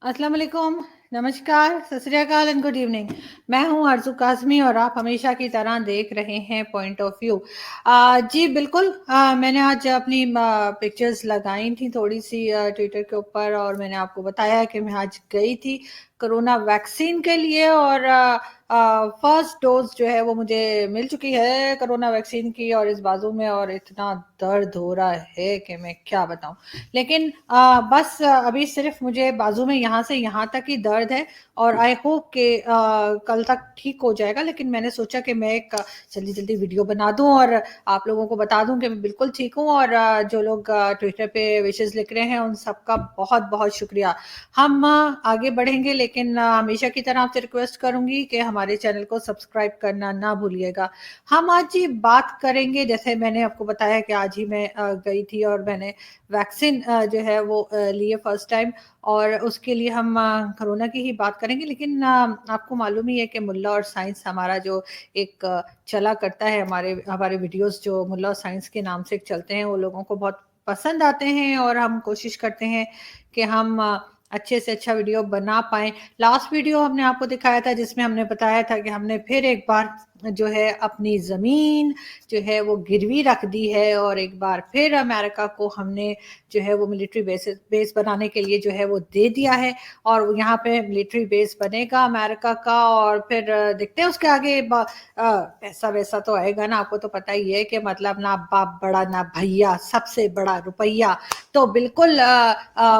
अस्सलाम वालेकुम, नमस्कार, सत श्री अकाल एंड गुड इवनिंग। मैं हूं आरज़ू काज़मी और आप हमेशा की तरह देख रहे हैं पॉइंट ऑफ व्यू। जी बिल्कुल, मैंने आज अपनी पिक्चर्स लगाई थी थोड़ी-सी ट्विटर के ऊपर और मैंने आपको बताया कि मैं आज गई थी कोरोना वैक्सीन के लिए और फर्स्ट डोज़ जो है वो मुझे मिल चुकी है कोरोना वैक्सीन की और इस बाजू में और इतना दर्द हो रहा है कि मैं क्या बताऊँ। लेकिन बस अभी सिर्फ मुझे बाजू में यहाँ से यहाँ तक ही दर्द है और आई होप कि कल तक ठीक हो जाएगा। लेकिन मैंने सोचा कि मैं एक जल्दी-जल्दी वीडियो बना दूँ और आप लोगों को बता दूँ कि मैं बिल्कुल ठीक हूँ और जो लोग ट्विटर पे विशेज़ लिख रहे हैं उन सबका बहुत-बहुत शुक्रिया। हम आगे बढ़ेंगे लेकिन हमेशा की तरह आपसे रिक्वेस्ट करूँगी कि हमारे चैनल को सब्सक्राइब करना ना भूलिएगा। हम आज ये बात करेंगे जैसे मैंने आपको बताया कि आज ही मैं गई थी और मैंने वैक्सीन जो है वो लिए फर्स्ट टाइम और उसके लिए हम कोरोना की ही बात करेंगे लेकिन आपको मालूम ही है कि मुल्ला और साइंस हमारा जो एक चला करता है हमारे हमारे वीडियोस जो मुल्ला और साइंस के नाम से चलते हैं वो लोगों को बहुत पसंद आते हैं और हम कोशिश करते हैं कि हम अच्छे से अच्छा वीडियो बना पाएँ। लास्ट वीडियो हमने आपको दिखाया था जिसमें हमने बताया था कि हमने फिर एक बार जो है अपनी ज़मीन जो है वो गिरवी रख दी है और एक बार फिर अमेरिका को हमने जो है वो मिलिट्री बेस बनाने के लिए जो है वो दे दिया है और यहाँ पे मिलिट्री बेस बनेगा अमेरिका का और फिर देखते हैं उसके आगे पैसा वैसा तो आएगा ना। आपको तो पता ही है कि मतलब ना बाप बड़ा ना भैया, सबसे बड़ा रुपया। तो बिल्कुल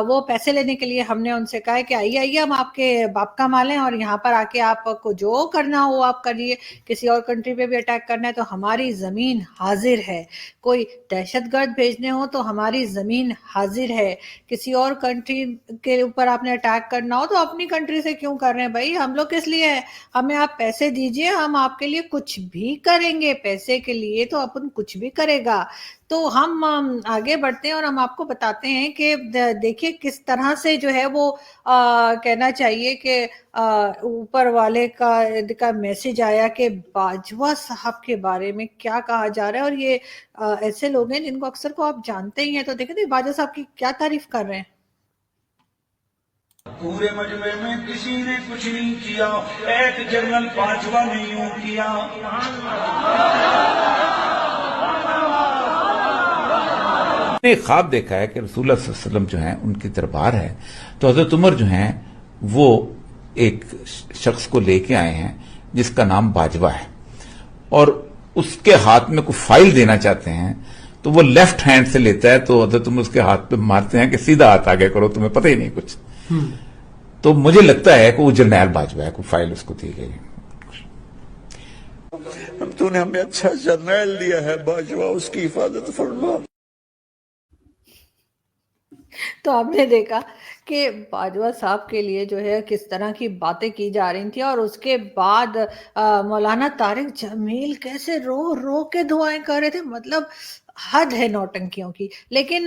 वो पैसे लेने के लिए हमने उनसे कहा है कि आइए आइए हम आपके बाप का माल हैं और यहाँ पर आके आपको जो करना हो आप करिए। किसी और कंट्री पे भी अटैक करना है तो हमारी ज़मीन हाजिर है। कोई दहशतगर्द भेजने हो तो हमारी ज़मीन हाजिर है। किसी और कंट्री के ऊपर आपने अटैक करना हो तो अपनी कंट्री से क्यों कर रहे हैं भाई, हम लोग किस लिए हैं। हमें आप पैसे दीजिए, हम आपके लिए कुछ भी करेंगे। पैसे के लिए तो अपन कुछ भी करेगा। तो हम आगे बढ़ते हैं और हम आपको बताते हैं कि देखिए किस तरह से जो है वो कहना चाहिए कि ऊपर वाले का मैसेज आया कि बाजवा साहब के बारे में क्या कहा जा रहा है और ये ऐसे लोग हैं जिनको अक्सर को आप जानते ही हैं। तो देखें तो बाजवा साहब की क्या तारीफ कर रहे हैं। पूरे मजमे में किसी ने कुछ नहीं किया, एक जनरल बाजवा ने यूं किया। ने ख्वाब देखा है कि रसूलुल्लाह सल्लल्लाहु अलैहि वसल्लम जो हैं उनकी दरबार है, तो हजरत उमर जो हैं वो एक शख्स को लेके आए हैं जिसका नाम बाजवा है और उसके हाथ में कोई फाइल देना चाहते हैं तो वो लेफ्ट हैंड से लेता है, तो हजरत उमर उसके हाथ पे मारते हैं कि सीधा हाथ आगे करो, तुम्हें पता ही नहीं कुछ। तो मुझे लगता है कि वो जरनैल बाजवा है, कोई फाइल उसको दी गई। तूने हमें अच्छा जर्नैल दिया है बाजवा, उसकी हिफाजत फरमा। तो आपने देखा कि बाजवा साहब के लिए जो है किस तरह की बातें की जा रही थी और उसके बाद मौलाना तारिक जमील कैसे रो रो के दुआएं कर रहे थे। मतलब हद है नौटंकियों की। लेकिन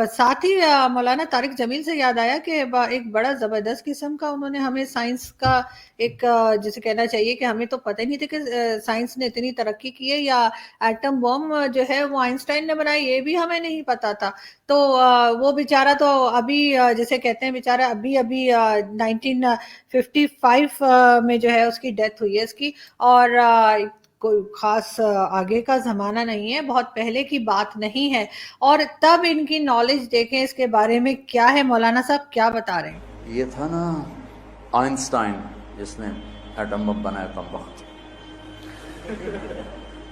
साथ ही मौलाना तारिक जमील से याद आया कि एक बड़ा जबरदस्त किस्म का उन्होंने हमें साइंस का एक जिसे कहना चाहिए कि हमें तो पता ही नहीं था कि साइंस ने इतनी तरक्की की है या एटम बम जो है वो आइंस्टाइन ने बनाई, ये भी हमें नहीं पता था। तो वो बेचारा तो अभी जैसे कहते हैं बेचारा अभी अभी 1955 में जो है उसकी डेथ हुई है इसकी और कोई खास आगे का जमाना नहीं है, बहुत पहले की बात नहीं है और तब इनकी नॉलेज देखें इसके बारे में क्या है। मौलाना साहब क्या बता रहे हैं। ये था ना आइंस्टाइन जिसने एटम बम बनाया, कम वक्त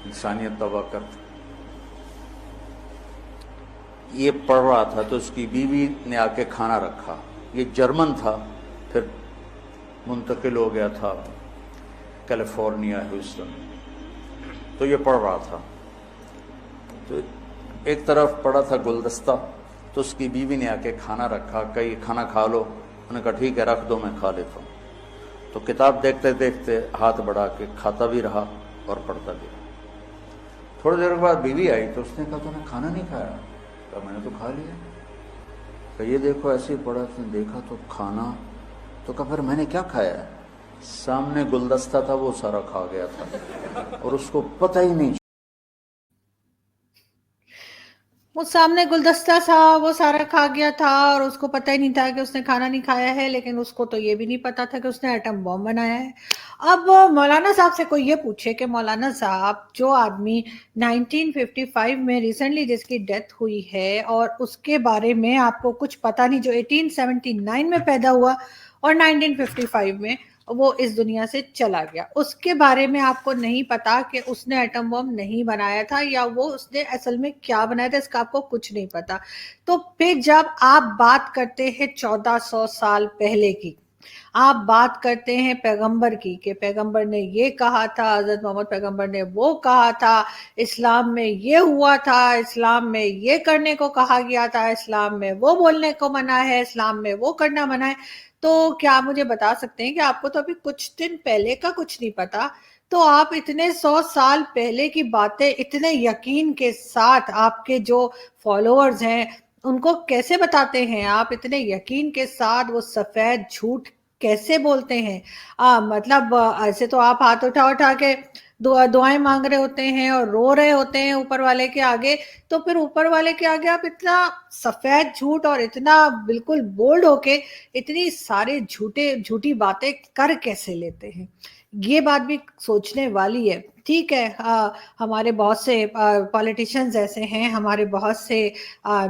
इंसानियत तबाह कर। ये पढ़ रहा था तो उसकी बीवी ने आके खाना रखा। ये जर्मन था, फिर मुंतकिल हो गया था कैलिफोर्निया ह्यूस्टन। तो ये पढ़ रहा था, तो एक तरफ पड़ा था गुलदस्ता, तो उसकी बीवी ने आके खाना रखा, कही खाना खा लो। उन्होंने कहा ठीक है रख दो, मैं खा लेता हूँ। तो किताब देखते देखते हाथ बढ़ा के खाता भी रहा और पढ़ता भी रहा। थोड़ी देर के बाद बीवी आई तो उसने कहा तूने खाना नहीं खाया? कहा मैंने तो खा लिया। कहा ये देखो ऐसे ही पड़ा, उसने देखा तो खाना। तो कहा फिर मैंने क्या खाया है? सामने गुलदस्ता था, वो सारा खा गया था और उसको पता ही नहीं। وہ سامنے گلدستہ تھا، وہ سارا کھا گیا تھا اور اس کو پتہ ہی نہیں تھا کہ اس نے کھانا نہیں کھایا ہے، لیکن اس کو تو یہ بھی نہیں پتا تھا کہ اس نے ایٹم بم بنایا ہے۔ اب مولانا صاحب سے کوئی یہ پوچھے کہ مولانا صاحب، جو آدمی 1955 میں ریسنٹلی جس کی ڈیتھ ہوئی ہے اور اس کے بارے میں آپ کو کچھ پتا نہیں، جو 1879 میں پیدا ہوا اور 1955 میں وہ اس دنیا سے چلا گیا، اس کے بارے میں آپ کو نہیں پتا کہ اس نے ایٹم بم نہیں بنایا تھا یا وہ اس نے اصل میں کیا بنایا تھا، اس کا آپ کو کچھ نہیں پتا۔ تو پھر جب آپ بات کرتے ہیں 1400 سال پہلے کی، آپ بات کرتے ہیں پیغمبر کی کہ پیغمبر نے یہ کہا تھا، حضرت محمد پیغمبر نے وہ کہا تھا، اسلام میں یہ ہوا تھا، اسلام میں یہ کرنے کو کہا گیا تھا، اسلام میں وہ بولنے کو منع ہے، اسلام میں وہ کرنا منع ہے، تو کیا آپ مجھے بتا سکتے ہیں کہ آپ کو تو ابھی کچھ دن پہلے کا کچھ نہیں پتا، تو آپ اتنے 100 سال پہلے کی باتیں اتنے یقین کے ساتھ آپ کے جو فالوورز ہیں ان کو کیسے بتاتے ہیں؟ آپ اتنے یقین کے ساتھ وہ سفید جھوٹ کیسے بولتے ہیں؟ مطلب ایسے تو آپ ہاتھ اٹھا کے دعائیں مانگ رہے ہوتے ہیں اور رو رہے ہوتے ہیں اوپر والے کے آگے، تو پھر اوپر والے کے آگے آپ اتنا سفید جھوٹ اور اتنا بالکل بولڈ ہو کے اتنی سارے جھوٹی باتیں کر کیسے لیتے ہیں؟ یہ بات بھی سوچنے والی ہے۔ ٹھیک ہے، ہمارے بہت سے پولیٹیشنز ایسے ہیں، ہمارے بہت سے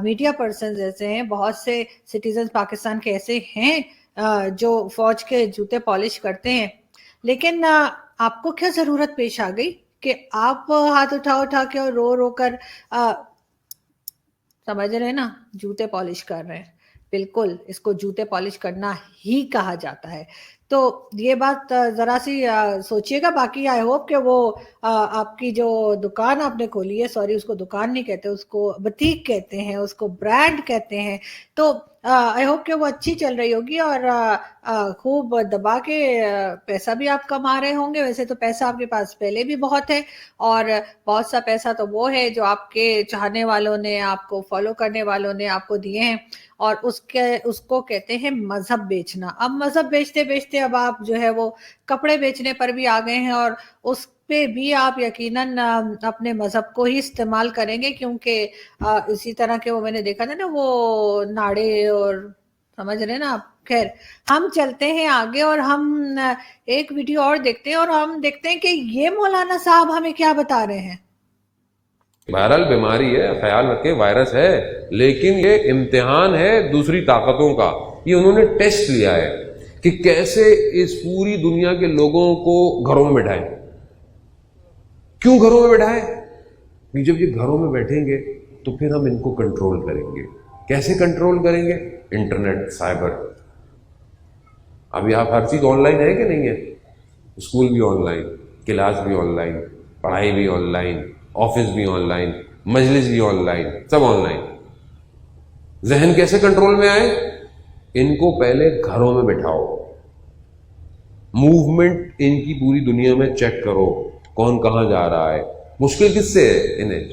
میڈیا پرسنز ایسے ہیں، بہت سے سٹیزنز پاکستان کے ایسے ہیں جو فوج کے جوتے پالش کرتے ہیں، لیکن آپ کو کیا ضرورت پیش آ گئی کہ آپ ہاتھ اٹھا کے اور رو کر سمجھ رہے ہیں نا، جوتے پالش کر رہے ہیں؟ بالکل اس کو جوتے پالش کرنا ہی کہا جاتا ہے۔ تو یہ بات ذرا سی سوچئے گا۔ باقی آئی ہوپ کہ وہ آپ کی جو دکان آپ نے کھولی ہے، سوری اس کو دکان نہیں کہتے، اس کو بتیک کہتے ہیں، اس کو برانڈ کہتے ہیں، تو آئی ہوپ کہ وہ اچھی چل رہی ہوگی اور خوب دبا کے پیسہ بھی آپ کما رہے ہوں گے۔ ویسے تو پیسہ آپ کے پاس پہلے بھی بہت ہے، اور بہت سا پیسہ تو وہ ہے جو آپ کے چاہنے والوں نے، آپ کو فالو کرنے والوں نے آپ کو دیے ہیں، اور اس کو کہتے ہیں مذہب بیچنا۔ اب مذہب بیچتے بیچتے اب آپ جو ہے وہ کپڑے بیچنے پر بھی آ گئے ہیں، اور اس پہ بھی آپ یقیناً اپنے مذہب کو ہی استعمال کریں گے، کیونکہ اسی طرح کے وہ میں نے دیکھا تھا نا، وہ ناڑے اور سمجھ رہے ہیں نا آپ۔ خیر، ہم چلتے ہیں آگے اور ہم ایک ویڈیو اور دیکھتے ہیں، اور ہم دیکھتے ہیں کہ یہ مولانا صاحب ہمیں کیا بتا رہے ہیں۔ وائرل بیماری ہے، خیال رکھیں وائرس ہے، لیکن یہ امتحان ہے دوسری طاقتوں کا۔ یہ انہوں نے ٹیسٹ لیا ہے کہ کیسے اس پوری دنیا کے لوگوں کو گھروں میں بٹھائیں۔ کیوں گھروں میں بٹھائیں؟ کہ جب یہ گھروں میں بیٹھیں گے تو پھر ہم ان کو کنٹرول کریں گے۔ کیسے کنٹرول کریں گے؟ Internet, cyber. ابھی آپ ہر چیز آن لائن ہے کہ نہیں ہے؟ اسکول بھی آن لائن، کلاس بھی آن لائن، پڑھائی بھی آن لائن، آفس بھی آن لائن، مجلس بھی on line, sub on line. ذہن کیسے کنٹرول میں آئے؟ ان کو پہلے گھروں میں بٹھاؤ، موومنٹ ان کی پوری دنیا میں چیک کرو، کون کہاں جا رہا ہے۔ مشکل کس سے ہے انہیں؟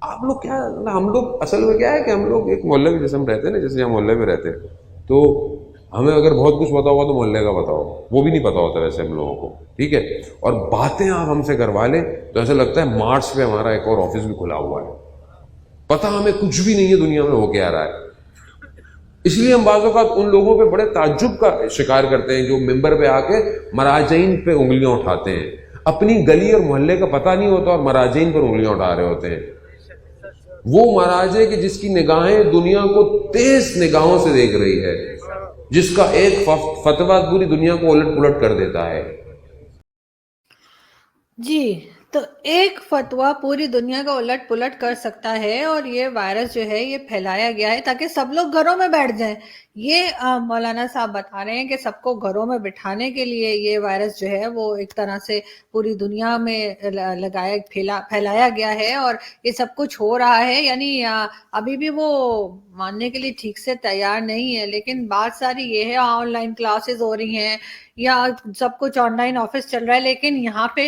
آپ لوگ کیا، ہم لوگ اصل میں کیا ہے کہ ہم لوگ ایک محلے میں جیسے ہم رہتے ہیں نا، جیسے ہم محلے میں رہتے ہیں تو ہمیں اگر بہت کچھ پتا ہوگا تو محلے کا بتاؤ، وہ بھی نہیں پتا ہوتا ویسے ہم لوگوں کو، ٹھیک ہے؟ اور باتیں آپ ہم سے کروا لیں تو ایسا لگتا ہے مارس پہ ہمارا ایک اور آفس بھی کھلا ہوا ہے، پتہ ہمیں کچھ بھی نہیں ہے دنیا میں ہو کے آ رہا ہے۔ اس لیے ہم بعض اوقات ان لوگوں پہ بڑے تعجب کا شکار کرتے ہیں جو ممبر پہ آ کے مراجعین پہ انگلیاں اٹھاتے ہیں، اپنی گلی اور محلے کا پتہ نہیں ہوتا اور مراجعین پر انگلیاں اٹھا رہے ہوتے ہیں۔ وہ مراجع کی جس کی نگاہیں دنیا کو تیز نگاہوں سے دیکھ رہی ہے، جس کا ایک فتویٰ پوری دنیا کو الٹ پلٹ کر دیتا ہے۔ جی، تو ایک فتویٰ پوری دنیا کا الٹ پلٹ کر سکتا ہے، اور یہ وائرس جو ہے یہ پھیلایا گیا ہے تاکہ سب لوگ گھروں میں بیٹھ جائیں۔ یہ مولانا صاحب بتا رہے ہیں کہ سب کو گھروں میں بٹھانے کے لیے یہ وائرس جو ہے وہ ایک طرح سے پوری دنیا میں پھیلایا گیا ہے، اور یہ سب کچھ ہو رہا ہے۔ یعنی ابھی بھی وہ ماننے کے لیے ٹھیک سے تیار نہیں ہے، لیکن بات ساری یہ ہے، آن لائن کلاسز ہو رہی ہیں یا سب کچھ آن لائن آفس چل رہا ہے، لیکن یہاں پہ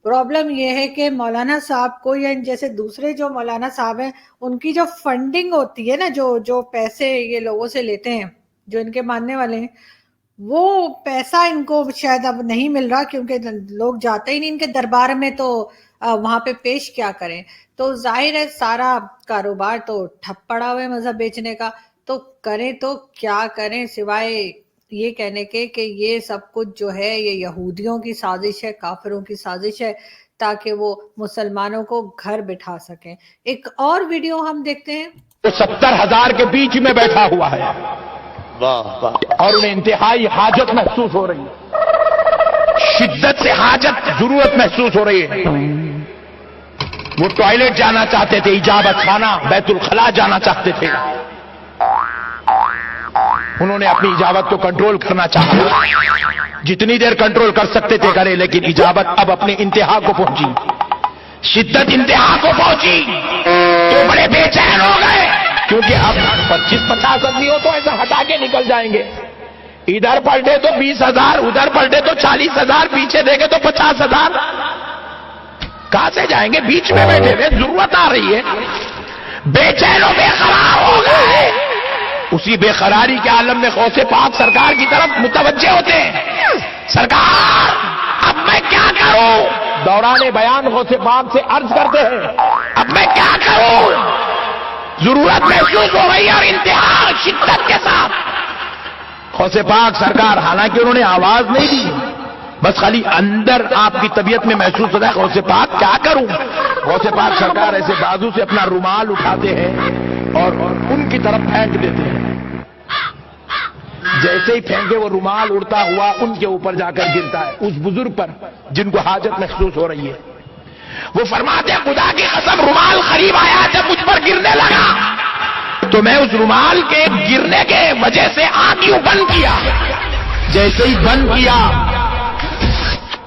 پرابلم یہ ہے کہ مولانا صاحب کو یا جیسے دوسرے جو مولانا صاحب ہیں ان کی جو فنڈنگ ہوتی ہے نا، جو پیسے یہ لوگوں سے لیتے ہیں، جو ان کے ماننے والے ہیں، وہ پیسہ ان کو شاید اب نہیں مل رہا، کیونکہ لوگ جاتے ہی نہیں ان کے دربار میں، تو वहां पे पेश क्या करें। तो जाहिर है सारा कारोबार तो ठप पड़ा हुआ है मजहब बेचने का, तो करें तो क्या करें सिवाय ये कहने के कि ये सब कुछ जो है ये यहूदियों की साजिश है, काफिरों की साजिश है, ताकि वो मुसलमानों को घर बिठा सकें। एक और वीडियो हम देखते हैं। वो 70,000 के बीच में बैठा हुआ है और उन्हें इंतहाई हाजत महसूस हो रही है, शिद्दत से हाजत, जरूरत महसूस हो रही है। वो टॉयलेट जाना चाहते थे, इजाबत खाना बैतुल खला जाना चाहते थे। उन्होंने अपनी इजाबत को कंट्रोल करना चाहा, जितनी देर कंट्रोल कर सकते थे करे, लेकिन इजाबत अब अपने इंतहा को पहुंची, शिद्दत इंतहा को पहुंची, तो बड़े बेचैन हो गए, क्योंकि अब 25-50 आदमी हो तो ऐसा हटा के निकल जाएंगे। इधर पलटे तो 20,000, उधर पलटे तो 40,000, पीछे देखे तो 50,000, कहां से जाएंगे? बीच में बैठे हुए, जरूरत आ रही है, बेचैन बेकरार हो गए। उसी बेकरारी के आलम में गौसे पाक सरकार की तरफ मुतवज्जे होते हैं। सरकार अब मैं क्या करूं? दौराने बयान गौसे पाक से अर्ज करते हैं, अब मैं क्या करूं? जरूरत महसूस हो रही है और इंतहा शिद्दत के साथ। गौसे पाक सरकार, हालांकि उन्होंने आवाज नहीं दी, बस खाली अंदर आपकी तबीयत में महसूस होता है, गौसे पाक क्या करूं? गौसे पाक सरकार ऐसे बाजू से अपना रुमाल उठाते हैं और उनकी तरफ फेंक देते हैं। जैसे ही फेंके वो रुमाल उड़ता हुआ उनके ऊपर जाकर गिरता है, उस बुजुर्ग पर जिनको हाजत महसूस हो रही है। वो फरमाते हैं, खुदा की कसम रुमाल करीब आया, जब मुझ पर गिरने लगा तो मैं उस रुमाल के गिरने के वजह से आंख यूं बंद किया। जैसे ही बंद किया,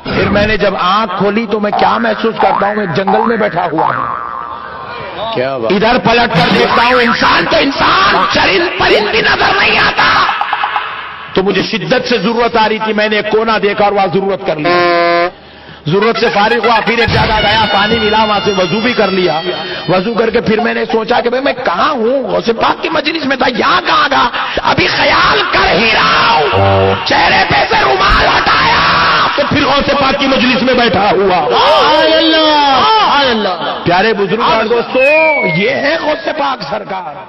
फिर मैंने जब आंख खोली तो मैं क्या महसूस करता हूं? मैं जंगल में बैठा हुआ हूं। क्या बात? इधर पलट कर देखता हूं, इंसान तो इंसान, चरिंद परिंद भी नजर नहीं आता। तो मुझे शिद्दत से जरूरत आ रही थी, मैंने एक कोना देखा और वहां जरूरत कर ली। जरूरत से फारिग हुआ, फिर एक जगह गया, पानी मिला, वहां से वजू भी कर लिया। वजू करके फिर मैंने सोचा कि भाई मैं कहां हूं? गौसे पाक की मजलिस में था, यहां कहां गया? अभी ख्याल कर ही रहा हूं, चेहरे पे से रुमाल हटाया तो फिर गौसे पाक की मजलिस में बैठा हुआ। प्यारे बुजुर्ग और दोस्तों, ये है गौसे पाक सरकार।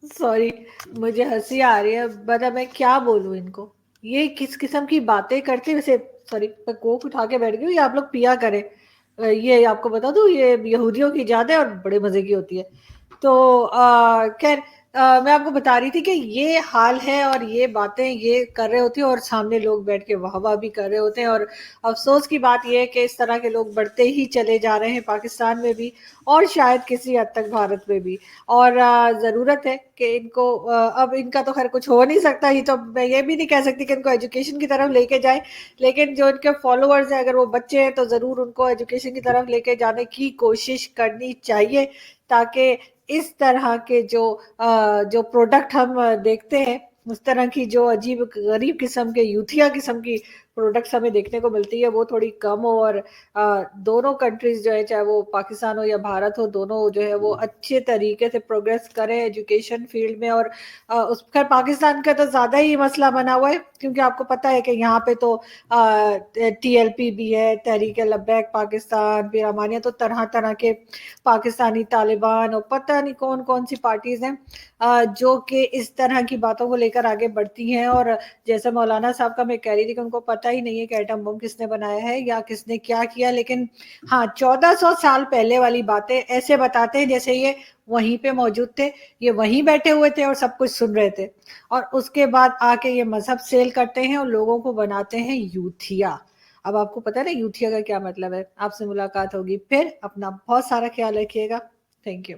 सॉरी, मुझे हंसी आ रही है, मतलब मैं क्या बोलूं इनको, ये किस किस्म की बातें करते। वैसे सॉरी, मैं कोक उठा के बैठ गई हूँ, ये आप लोग पिया करें। ये आपको बता दूं, ये यहूदियों की इजाद है और बड़े मजे की होती है। तो खैर, मैं आपको बता रही थी कि ये हाल है और ये बातें ये कर रहे होते हैं और सामने लोग बैठ के वाह वाह भी कर रहे होते हैं। और अफसोस की बात ये है कि इस तरह के लोग बढ़ते ही चले जा रहे हैं पाकिस्तान में भी, और शायद किसी हद तक भारत में भी। और ज़रूरत है कि इनको, अब इनका तो खैर कुछ हो नहीं सकता, ही तो मैं ये भी नहीं कह सकती कि इनको एजुकेशन की तरफ लेके जाए, लेकिन जो इनके फॉलोअर्स हैं, अगर वो बच्चे हैं तो ज़रूर उनको एजुकेशन की तरफ लेके जाने की कोशिश करनी चाहिए, ताकि इस तरह के जो प्रोडक्ट हम देखते हैं, उस तरह की जो अजीब गरीब किस्म के यूथिया किस्म की प्रोडक्ट्स हमें देखने को मिलती है, वो थोड़ी कम हो। और दोनों कंट्रीज जो है, चाहे वो पाकिस्तान हो या भारत हो, दोनों जो है वो अच्छे तरीके से प्रोग्रेस करें एजुकेशन फील्ड में। और उस खैर पाकिस्तान का तो ज़्यादा ही मसला बना हुआ है, क्योंकि आपको पता है कि यहाँ पे तो TLP भी है, तहरीक लब्बैक पाकिस्तान, फिर अमानिया, तो तरह तरह के पाकिस्तानी तालिबान और पता नहीं कौन कौन सी पार्टीज हैं जो कि इस तरह की बातों को लेकर आगे बढ़ती हैं। और जैसे मौलाना साहब का मैं कह रही थी कि उनको पता ही नहीं है कि एटम बम किसने बनाया है या किसने क्या किया, लेकिन हाँ 1400 साल पहले वाली बातें ऐसे बताते हैं जैसे ये वहीं पे मौजूद थे, ये वहीं बैठे हुए थे और सब कुछ सुन रहे थे, और उसके बाद आके ये मजहब सेल करते हैं और लोगों को बनाते हैं यूथिया। अब आपको पता है ना यूथिया का क्या मतलब है। आपसे मुलाकात होगी फिर, अपना बहुत सारा ख्याल रखिएगा। Thank you.